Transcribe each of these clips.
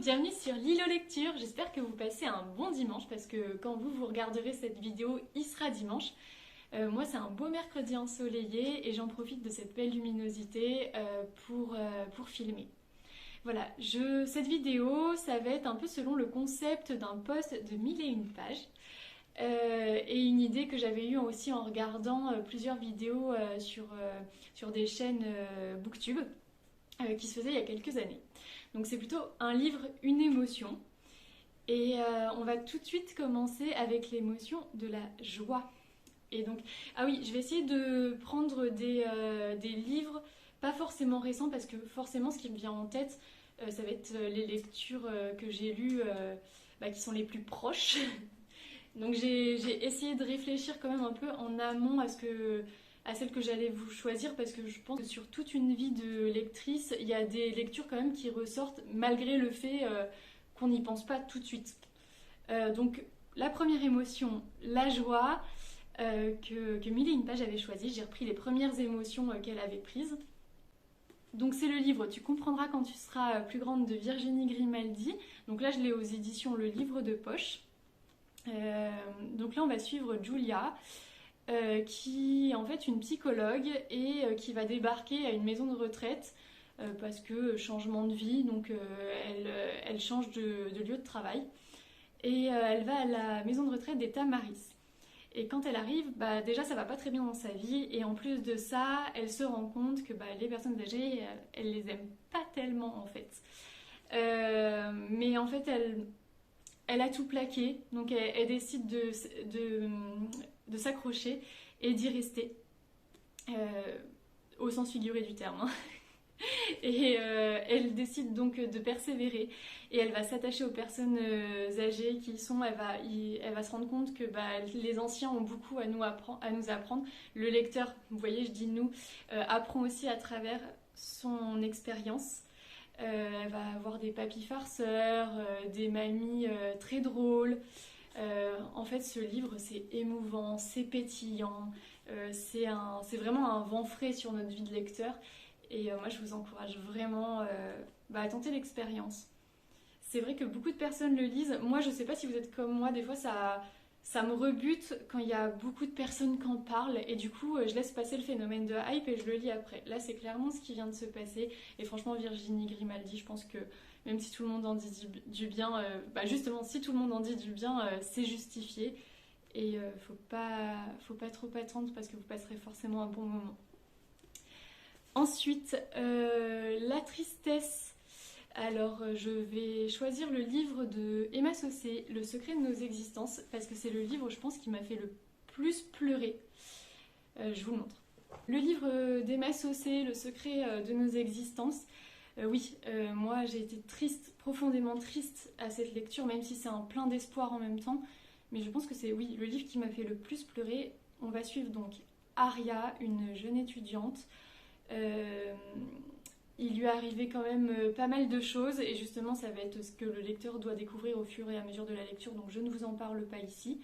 bienvenue sur Lilo Lecture. J'espère que vous passez un bon dimanche parce que quand vous regarderez cette vidéo, il sera dimanche. Moi, c'est un beau mercredi ensoleillé et j'en profite de cette belle luminosité pour filmer. Voilà, cette vidéo, ça va être un peu selon le concept d'un post de 1001 pages. Et une idée que j'avais eue aussi en regardant plusieurs vidéos sur des chaînes Booktube qui se faisaient il y a quelques années. Donc c'est plutôt un livre, une émotion. Et on va tout de suite commencer avec l'émotion de la joie. Et donc, ah oui, je vais essayer de prendre des livres pas forcément récents parce que forcément ce qui me vient en tête, ça va être les lectures que j'ai lues qui sont les plus proches. Donc j'ai essayé de réfléchir quand même un peu en amont à celle que j'allais vous choisir parce que je pense que sur toute une vie de lectrice, il y a des lectures quand même qui ressortent malgré le fait qu'on n'y pense pas tout de suite. Donc la première émotion, la joie, que 1001 pages avait choisi. J'ai repris les premières émotions qu'elle avait prises. Donc c'est le livre Tu comprendras quand tu seras plus grande de Virginie Grimaldi. Donc là je l'ai aux éditions Le Livre de Poche. Donc là on va suivre Julia qui est en fait une psychologue et qui va débarquer à une maison de retraite parce que changement de vie, donc elle change de lieu de travail et elle va à la maison de retraite des Tamaris. Et quand elle arrive, déjà ça va pas très bien dans sa vie et en plus de ça, elle se rend compte que les personnes âgées, elle les aime pas tellement en fait. Mais en fait elle a tout plaqué, donc elle décide de s'accrocher et d'y rester, au sens figuré du terme. Hein. Et elle décide donc de persévérer et elle va s'attacher aux personnes âgées qui sont, elle va se rendre compte que les anciens ont beaucoup à nous apprendre. Le lecteur, vous voyez je dis nous, apprend aussi à travers son expérience. Elle va avoir des papis farceurs, des mamies très drôles. En fait, ce livre, c'est émouvant, c'est pétillant, c'est vraiment un vent frais sur notre vie de lecteur. Et moi, je vous encourage vraiment à tenter l'expérience. C'est vrai que beaucoup de personnes le lisent. Moi, je sais pas si vous êtes comme moi, des fois, ça me rebute quand il y a beaucoup de personnes qui en parlent et du coup je laisse passer le phénomène de hype et je le lis après. Là c'est clairement ce qui vient de se passer et franchement Virginie Grimaldi, je pense que même si tout le monde en dit du bien, justement si tout le monde en dit du bien, c'est justifié et faut pas trop attendre parce que vous passerez forcément un bon moment. Ensuite, la tristesse. Alors, je vais choisir le livre de Emma Saucé, Le secret de nos existences, parce que c'est le livre, je pense, qui m'a fait le plus pleurer. Je vous le montre. Le livre d'Emma Saucé, Le secret de nos existences. Moi, j'ai été triste, profondément triste à cette lecture, même si c'est un plein d'espoir en même temps. Mais je pense que c'est, le livre qui m'a fait le plus pleurer. On va suivre donc Aria, une jeune étudiante. Il lui est arrivé quand même pas mal de choses et justement ça va être ce que le lecteur doit découvrir au fur et à mesure de la lecture, donc je ne vous en parle pas ici.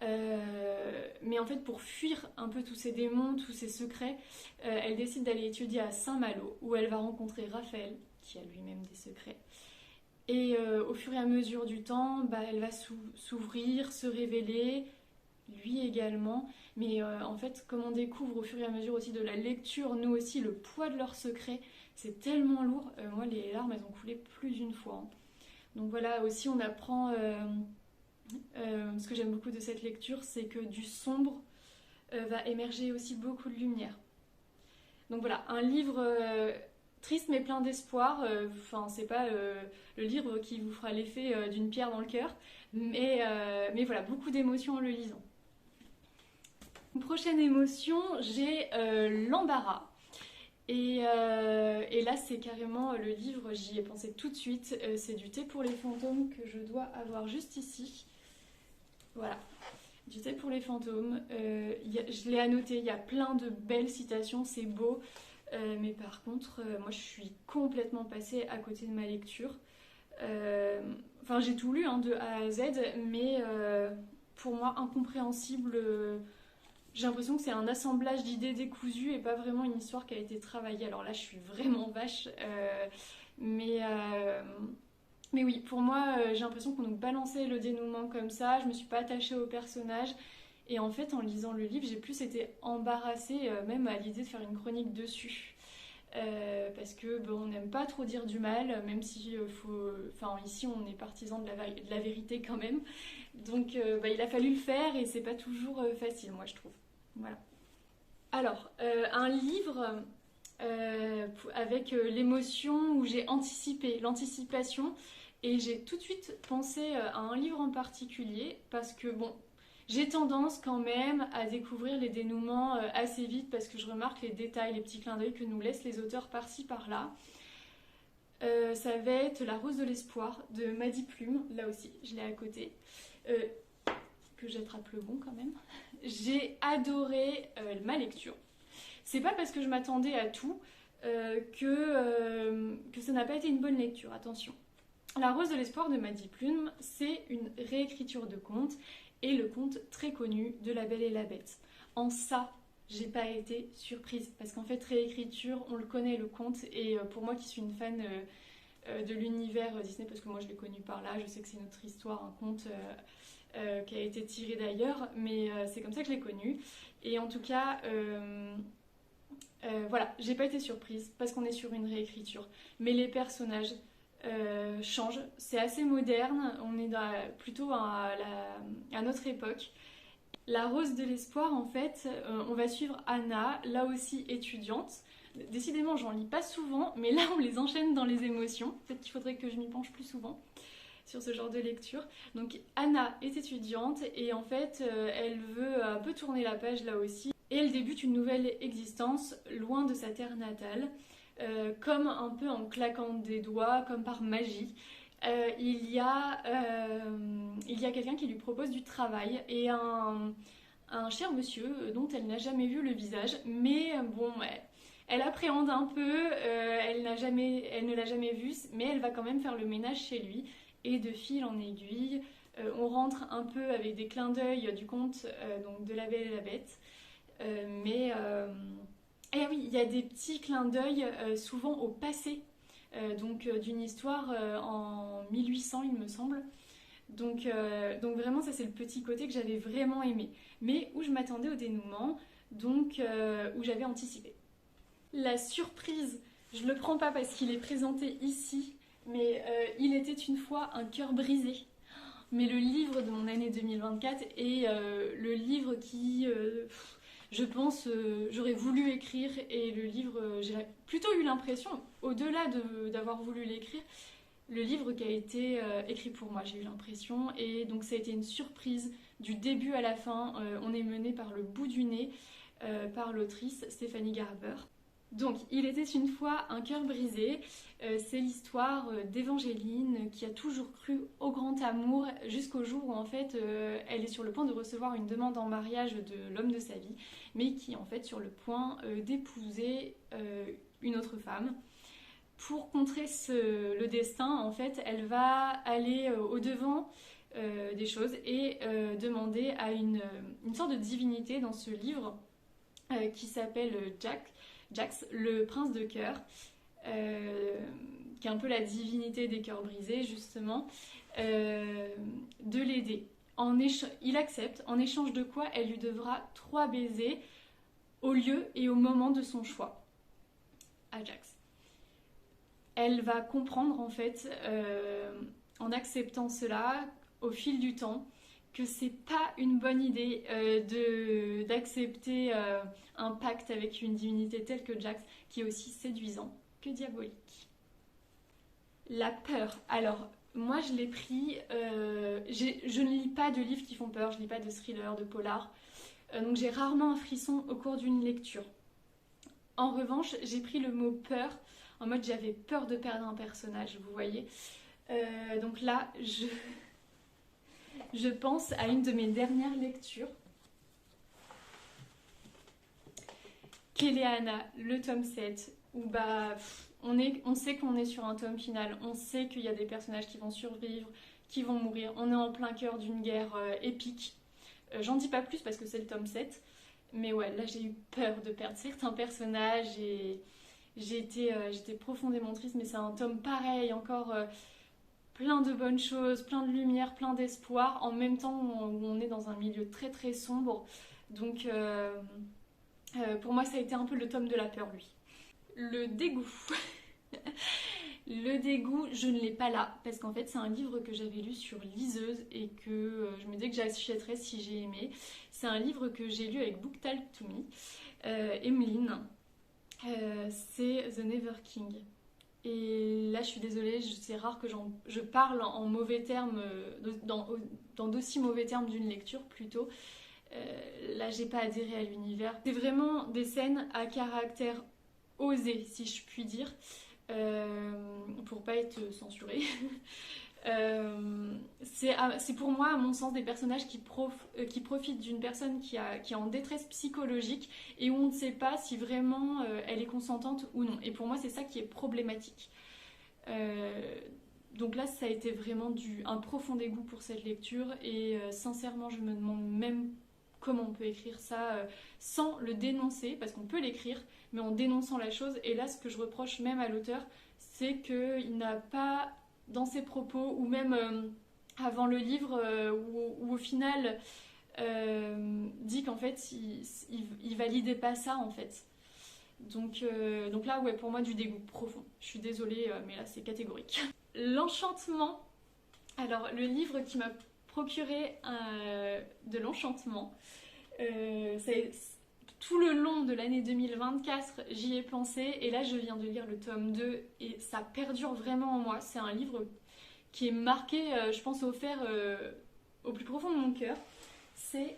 Mais en fait pour fuir un peu tous ces démons, tous ces secrets, elle décide d'aller étudier à Saint-Malo où elle va rencontrer Raphaël qui a lui-même des secrets. Et au fur et à mesure du temps, elle va s'ouvrir, se révéler, lui également. Mais en fait, comme on découvre au fur et à mesure aussi de la lecture, nous aussi, le poids de leurs secrets, c'est tellement lourd. Moi, les larmes, elles ont coulé plus d'une fois. Hein. Donc voilà, aussi on apprend... ce que j'aime beaucoup de cette lecture, c'est que du sombre va émerger aussi beaucoup de lumière. Donc voilà, un livre triste mais plein d'espoir. C'est pas le livre qui vous fera l'effet d'une pierre dans le cœur. Mais voilà, beaucoup d'émotions en le lisant. Prochaine émotion, j'ai l'embarras. Et là, c'est carrément le livre, j'y ai pensé tout de suite. C'est du thé pour les fantômes que je dois avoir juste ici. Voilà, du thé pour les fantômes. Je l'ai annoté, il y a plein de belles citations, c'est beau. Mais par contre, moi, je suis complètement passée à côté de ma lecture. J'ai tout lu de A à Z, mais pour moi, incompréhensible. J'ai l'impression que c'est un assemblage d'idées décousues et pas vraiment une histoire qui a été travaillée. Alors là, je suis vraiment vache, mais Mais oui, pour moi, j'ai l'impression qu'on nous balançait le dénouement comme ça, je me suis pas attachée au personnage. Et en fait, en lisant le livre, j'ai plus été embarrassée, même à l'idée de faire une chronique dessus. Parce que bon, on n'aime pas trop dire du mal, même si enfin, ici on est partisan de la vérité quand même. Donc bah, il a fallu le faire et c'est pas toujours facile, moi je trouve. Voilà. Alors, un livre avec l'émotion où j'ai anticipé, l'anticipation, et j'ai tout de suite pensé à un livre en particulier parce que bon, j'ai tendance quand même à découvrir les dénouements assez vite parce que je remarque les détails, les petits clins d'œil que nous laissent les auteurs par-ci par-là. Ça va être La Rose de l'Espoir de Madi Plume, là aussi, je l'ai à côté. Euh, que j'attrape le bon quand même. J'ai adoré ma lecture. C'est pas parce que je m'attendais à tout que ça n'a pas été une bonne lecture, attention. La Rose de l'Espoir de Madi Plume, c'est une réécriture de conte et le conte très connu de La Belle et la Bête. En ça, j'ai pas été surprise parce qu'en fait, réécriture, on le connaît le conte et pour moi qui suis une fan de l'univers Disney, parce que moi je l'ai connu par là, je sais que c'est une autre histoire, un conte qui a été tiré d'ailleurs, mais c'est comme ça que je l'ai connu. Et en tout cas, voilà, j'ai pas été surprise parce qu'on est sur une réécriture. Mais les personnages changent, c'est assez moderne, on est plutôt à notre époque. La Rose de l'Espoir, en fait, on va suivre Anna, là aussi étudiante. Décidément, j'en lis pas souvent, mais là on les enchaîne dans les émotions. Peut-être qu'il faudrait que je m'y penche plus souvent sur ce genre de lecture. Donc Anna est étudiante et en fait elle veut un peu tourner la page là aussi et elle débute une nouvelle existence loin de sa terre natale, comme un peu en claquant des doigts, comme par magie. Il y a quelqu'un qui lui propose du travail et un cher monsieur dont elle n'a jamais vu le visage, mais bon, elle appréhende un peu, elle ne l'a jamais vu, mais elle va quand même faire le ménage chez lui. Et de fil en aiguille, on rentre un peu avec des clins d'œil du conte donc de La Belle et la Bête. Et oui, il y a des petits clins d'œil souvent au passé, donc d'une histoire en 1800 il me semble. Donc vraiment ça c'est le petit côté que j'avais vraiment aimé, mais où je m'attendais au dénouement, donc où j'avais anticipé. La surprise, je le prends pas parce qu'il est présenté ici, mais il était une fois un cœur brisé. Mais le livre de mon année 2024 est le livre qui, je pense, j'aurais voulu écrire. Et le livre, j'ai plutôt eu l'impression, au-delà d'avoir voulu l'écrire, le livre qui a été écrit pour moi, j'ai eu l'impression. Et donc ça a été une surprise du début à la fin. On est mené par le bout du nez par l'autrice Stéphanie Garber. Donc, il était une fois un cœur brisé. C'est l'histoire d'Évangéline qui a toujours cru au grand amour jusqu'au jour où en fait elle est sur le point de recevoir une demande en mariage de l'homme de sa vie, mais qui est en fait sur le point d'épouser une autre femme. Pour contrer le destin, en fait, elle va aller au-devant des choses et demander à une sorte de divinité dans ce livre qui s'appelle Jax, le prince de cœur, qui est un peu la divinité des cœurs brisés, justement, de l'aider. Il accepte, en échange de quoi elle lui devra 3 baisers au lieu et au moment de son choix, à Jax. Elle va comprendre, en fait, en acceptant cela, au fil du temps, que c'est pas une bonne idée d'accepter un pacte avec une divinité telle que Jax, qui est aussi séduisant que diabolique. La peur. Alors, moi je l'ai pris. Je ne lis pas de livres qui font peur, je ne lis pas de thrillers, de polars. Donc j'ai rarement un frisson au cours d'une lecture. En revanche, j'ai pris le mot peur, en mode j'avais peur de perdre un personnage, vous voyez. Donc là, je pense à une de mes dernières lectures. Kéléana, le tome 7, où on sait qu'on est sur un tome final, on sait qu'il y a des personnages qui vont survivre, qui vont mourir, on est en plein cœur d'une guerre épique. J'en dis pas plus parce que c'est le tome 7, mais ouais, là j'ai eu peur de perdre certains personnages et j'étais profondément triste, mais c'est un tome pareil, encore plein de bonnes choses, plein de lumière, plein d'espoir, en même temps où on est dans un milieu très très sombre. Donc pour moi ça a été un peu le tome de la peur, lui. Le dégoût. Le dégoût, je ne l'ai pas là, parce qu'en fait c'est un livre que j'avais lu sur liseuse et que je me disais que j'achèterais si j'ai aimé. C'est un livre que j'ai lu avec Book Talk to Me, Emeline. C'est The Never King. Et là je suis désolée, c'est rare que je parle en mauvais termes, dans d'aussi mauvais termes d'une lecture plutôt. Là j'ai pas adhéré à l'univers. C'est vraiment des scènes à caractère osé, si je puis dire. Pour pas être censurée. C'est pour moi, à mon sens, des personnages qui profitent d'une personne qui est en détresse psychologique et où on ne sait pas si vraiment elle est consentante ou non. Et pour moi, c'est ça qui est problématique. Donc là, ça a été vraiment un profond dégoût pour cette lecture et sincèrement, je me demande même comment on peut écrire ça sans le dénoncer, parce qu'on peut l'écrire, mais en dénonçant la chose. Et là, ce que je reproche même à l'auteur, c'est qu'il n'a pas, dans ses propos, ou même avant le livre, où au final, dit qu'en fait, il validait pas ça, en fait. Donc là, ouais, pour moi, du dégoût profond. Je suis désolée, mais là, c'est catégorique. L'enchantement. Alors, le livre qui m'a procuré de l'enchantement, tout le long de l'année 2024, j'y ai pensé et là je viens de lire le tome 2 et ça perdure vraiment en moi. C'est un livre qui est marqué, je pense, offert au plus profond de mon cœur. C'est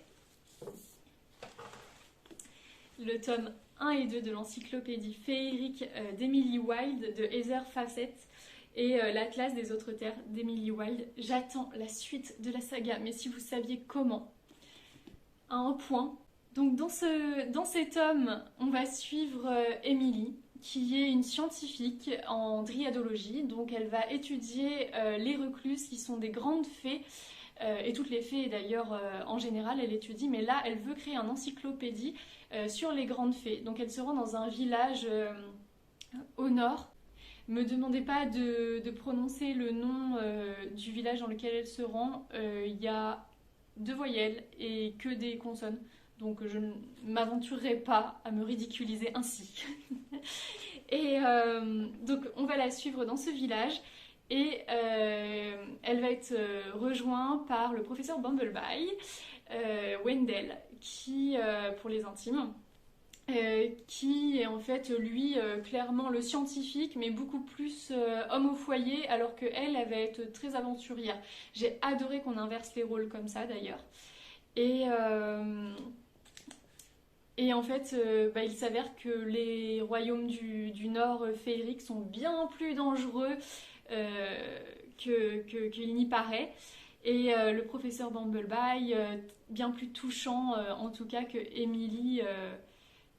le tome 1 et 2 de l'encyclopédie féerique d'Emily Wilde, de Heather Fassett, et l'Atlas des autres terres d'Emily Wilde. J'attends la suite de la saga, mais si vous saviez comment, à un point. Donc dans ces tomes, on va suivre Emily, qui est une scientifique en dryadologie. Donc elle va étudier les recluses qui sont des grandes fées, et toutes les fées d'ailleurs en général elle étudie, mais là elle veut créer une encyclopédie sur les grandes fées. Donc elle se rend dans un village au nord. Me demandez pas de prononcer le nom du village dans lequel elle se rend. Il y a 2 voyelles et que des consonnes. Donc je ne m'aventurerai pas à me ridiculiser ainsi. Et donc on va la suivre dans ce village et elle va être rejointe par le professeur Bumblebee, Wendell, qui, pour les intimes, qui est en fait lui clairement le scientifique mais beaucoup plus homme au foyer, alors qu'elle va être très aventurière. J'ai adoré qu'on inverse les rôles comme ça d'ailleurs. Et en fait, il s'avère que les royaumes du Nord féeriques sont bien plus dangereux qu'il n'y paraît. Et le professeur Bumblebee, bien plus touchant en tout cas que Emily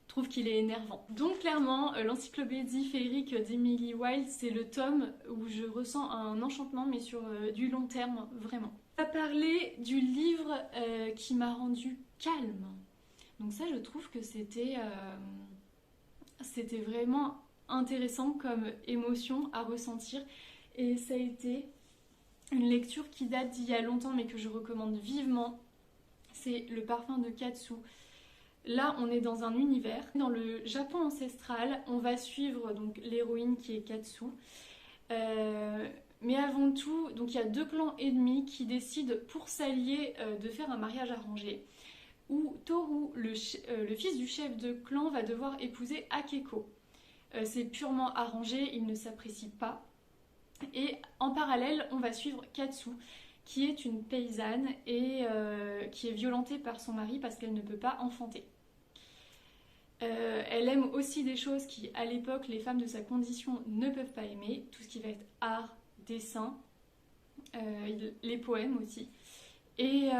trouve qu'il est énervant. Donc clairement, l'encyclopédie féerique d'Emily Wilde, c'est le tome où je ressens un enchantement, mais sur du long terme, vraiment. On va parler du livre qui m'a rendu calme. Donc ça, je trouve que c'était vraiment intéressant comme émotion à ressentir. Et ça a été une lecture qui date d'il y a longtemps, mais que je recommande vivement. C'est Le parfum de Katsu. Là, on est dans un univers. Dans le Japon ancestral, on va suivre donc l'héroïne qui est Katsu. Mais avant tout, donc il y a 2 clans ennemis qui décident pour s'allier de faire un mariage arrangé, où Toru, le fils du chef de clan, va devoir épouser Akeko. C'est purement arrangé, ils ne s'apprécient pas. Et en parallèle, on va suivre Katsu, qui est une paysanne et qui est violentée par son mari parce qu'elle ne peut pas enfanter. Elle aime aussi des choses qui, à l'époque, les femmes de sa condition ne peuvent pas aimer, tout ce qui va être art, dessin, les poèmes aussi. Et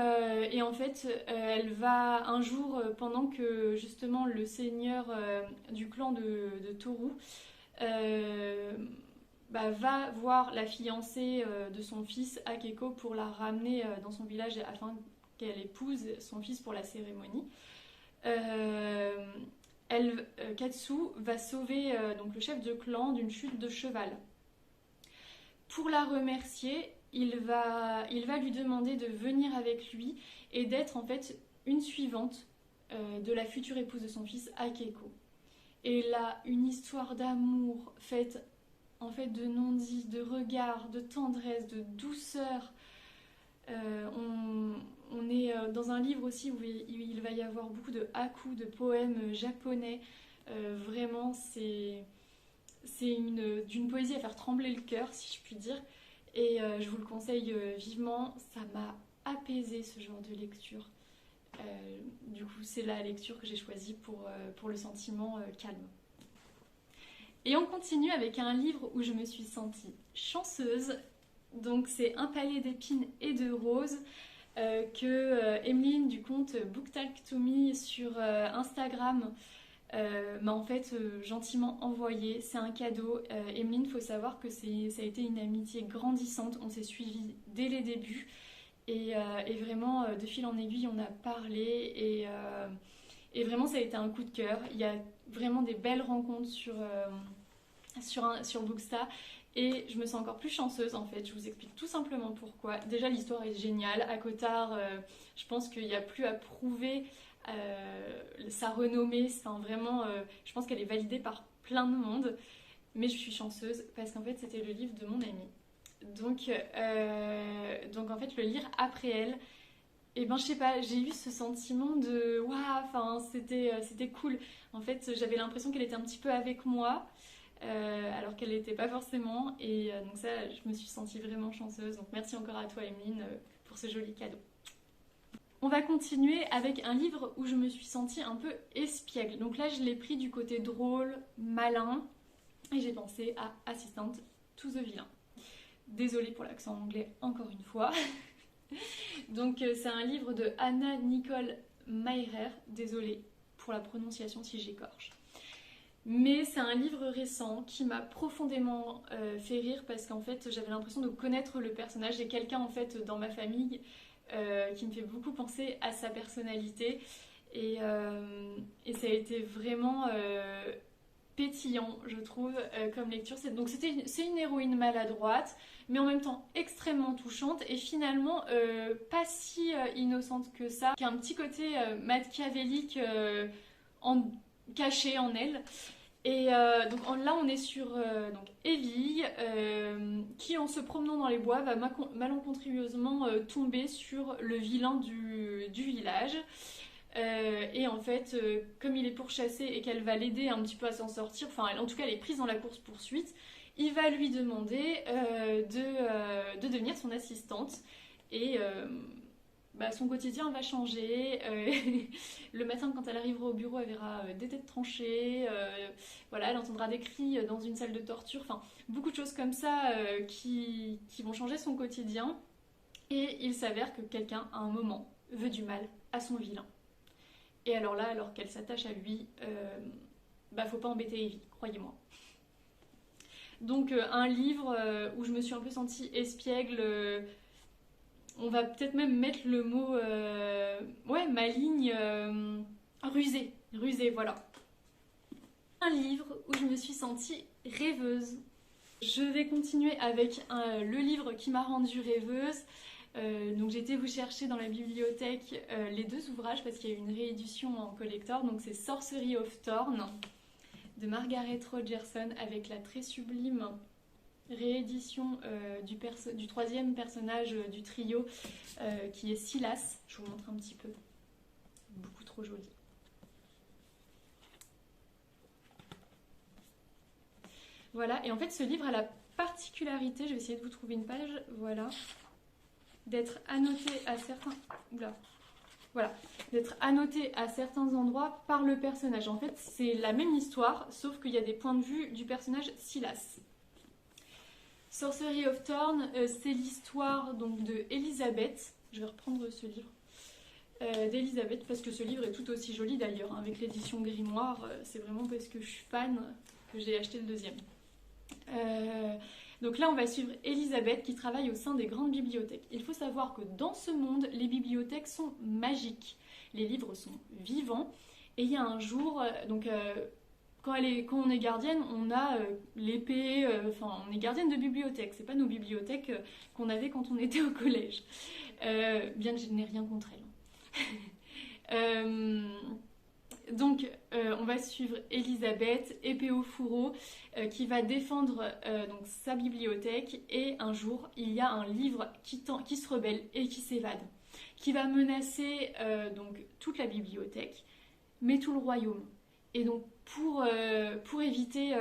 en fait, elle va un jour, pendant que justement le seigneur du clan de Toru va voir la fiancée de son fils Akeko pour la ramener dans son village afin qu'elle épouse son fils pour la cérémonie. Katsu va sauver donc le chef de clan d'une chute de cheval. pour la remercier, il va lui demander de venir avec lui et d'être en fait une suivante de la future épouse de son fils, Akeko. Et là, une histoire d'amour faite en fait de non-dits, de regards, de tendresse, de douceur. On est dans un livre aussi où il va y avoir beaucoup de hakus, de poèmes japonais. Vraiment, c'est d'une poésie à faire trembler le cœur, si je puis dire. Et je vous le conseille vivement. Ça m'a apaisé ce genre de lecture. Du coup, c'est la lecture que j'ai choisie pour le sentiment calme. Et on continue avec un livre où je me suis sentie chanceuse. Donc c'est Un palais d'épines et de roses que Emeline du compte Book Talk to Me sur Instagram m'a en fait gentiment envoyé. C'est un cadeau. Emeline, il faut savoir que ça a été une amitié grandissante. On s'est suivis dès les débuts et vraiment de fil en aiguille on a parlé et vraiment ça a été un coup de cœur. Il y a vraiment des belles rencontres sur Booksta. Et je me sens encore plus chanceuse en fait, je vous explique tout simplement pourquoi. Déjà l'histoire est géniale, Akotar, je pense qu'il n'y a plus à prouver sa renommée, enfin, vraiment, je pense qu'elle est validée par plein de monde. Mais je suis chanceuse parce qu'en fait c'était le livre de mon amie. Donc en fait le lire après elle, et ben je sais pas, j'ai eu ce sentiment de waouh, enfin c'était cool. En fait j'avais l'impression qu'elle était un petit peu avec moi. Alors qu'elle n'était pas forcément et donc ça je me suis sentie vraiment chanceuse, donc merci encore à toi Emeline pour ce joli cadeau. On va continuer avec un livre où je me suis sentie un peu espiègle, donc là je l'ai pris du côté drôle, malin et j'ai pensé à Assistant to the Villain. Désolée pour l'accent anglais encore une fois. Donc c'est un livre de Anna Nicole Meirer, désolée pour la prononciation si j'écorche. Mais c'est un livre récent qui m'a profondément fait rire parce qu'en fait j'avais l'impression de connaître le personnage. J'ai quelqu'un en fait dans ma famille qui me fait beaucoup penser à sa personnalité et ça a été vraiment pétillant je trouve comme lecture. C'est une héroïne maladroite mais en même temps extrêmement touchante et finalement pas si innocente que ça, qui a un petit côté machiavélique caché en elle. Et donc là on est sur donc Evie qui en se promenant dans les bois va malencontreusement tomber sur le vilain du village et en fait comme il est pourchassé et qu'elle va l'aider un petit peu à s'en sortir, enfin en tout cas elle est prise dans la course poursuite, il va lui demander de devenir son assistante et son quotidien va changer. Le matin, quand elle arrivera au bureau, elle verra des têtes tranchées. Voilà, elle entendra des cris dans une salle de torture. Enfin, beaucoup de choses comme ça qui vont changer son quotidien. Et il s'avère que quelqu'un, à un moment, veut du mal à son vilain. Et alors là, alors qu'elle s'attache à lui, faut pas embêter Evie, croyez-moi. Donc, un livre où je me suis un peu sentie espiègle. On va peut-être même mettre le mot maligne, rusée, voilà. Un livre où je me suis sentie rêveuse. Je vais continuer avec le livre qui m'a rendue rêveuse. Donc j'ai été vous chercher dans la bibliothèque les deux ouvrages parce qu'il y a eu une réédition en collector. Donc c'est Sorcery of Thorn de Margaret Rogerson avec la très sublime réédition du troisième personnage du trio qui est Silas. Je vous montre un petit peu. Beaucoup trop joli. Voilà, et en fait ce livre a la particularité, je vais essayer de vous trouver une page, voilà, d'être annoté à certains... Oula. Voilà, d'être annoté à certains endroits par le personnage. En fait, c'est la même histoire, sauf qu'il y a des points de vue du personnage Silas. Sorcery of Thorn, c'est l'histoire donc de Elisabeth. Je vais reprendre ce livre d'Elisabeth parce que ce livre est tout aussi joli d'ailleurs. Hein, avec l'édition Grimoire, c'est vraiment parce que je suis fan que j'ai acheté le deuxième. Donc là, on va suivre Elisabeth qui travaille au sein des grandes bibliothèques. Il faut savoir que dans ce monde, les bibliothèques sont magiques. Les livres sont vivants. Et il y a un jour, quand on est gardienne, on a l'épée, enfin on est gardienne de bibliothèque, c'est pas nos bibliothèques qu'on avait quand on était au collège. Bien que je n'ai rien contre elle. Donc on va suivre Elisabeth, épée au fourreau, qui va défendre donc, sa bibliothèque, et un jour il y a un livre qui se rebelle et qui s'évade, qui va menacer donc toute la bibliothèque, mais tout le royaume. Et donc pour éviter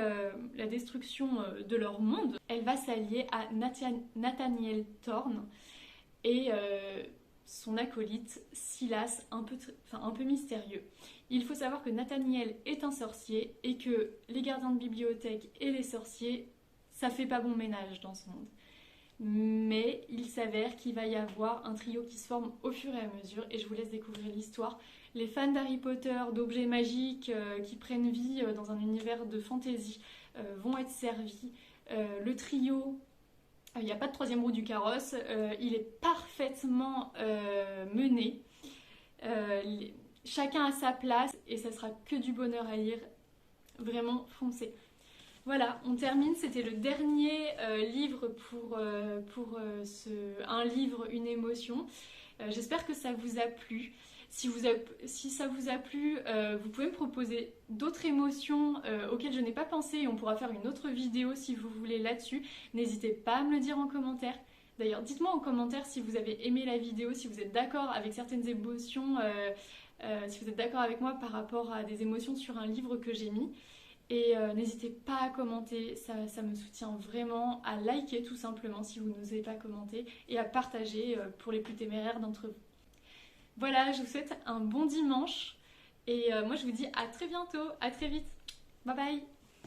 la destruction de leur monde, elle va s'allier à Nathaniel Thorne et son acolyte Silas, un peu mystérieux. Il faut savoir que Nathaniel est un sorcier et que les gardiens de bibliothèque et les sorciers, ça fait pas bon ménage dans ce monde. Mais il s'avère qu'il va y avoir un trio qui se forme au fur et à mesure, et je vous laisse découvrir l'histoire. Les fans d'Harry Potter, d'objets magiques qui prennent vie dans un univers de fantasy vont être servis. Le trio, il n'y a pas de troisième roue du carrosse, il est parfaitement mené. Chacun a sa place et ça sera que du bonheur à lire. Vraiment, foncez. Voilà, on termine. C'était le dernier livre pour un livre, une émotion. J'espère que ça vous a plu. Si ça vous a plu, vous pouvez me proposer d'autres émotions auxquelles je n'ai pas pensé, et on pourra faire une autre vidéo si vous voulez là-dessus. N'hésitez pas à me le dire en commentaire. D'ailleurs, dites-moi en commentaire si vous avez aimé la vidéo, si vous êtes d'accord avec certaines émotions, si vous êtes d'accord avec moi par rapport à des émotions sur un livre que j'ai mis. Et n'hésitez pas à commenter, ça me soutient vraiment, à liker tout simplement si vous n'osez pas commenter, et à partager pour les plus téméraires d'entre vous. Voilà, je vous souhaite un bon dimanche, et moi je vous dis à très bientôt, à très vite, bye bye.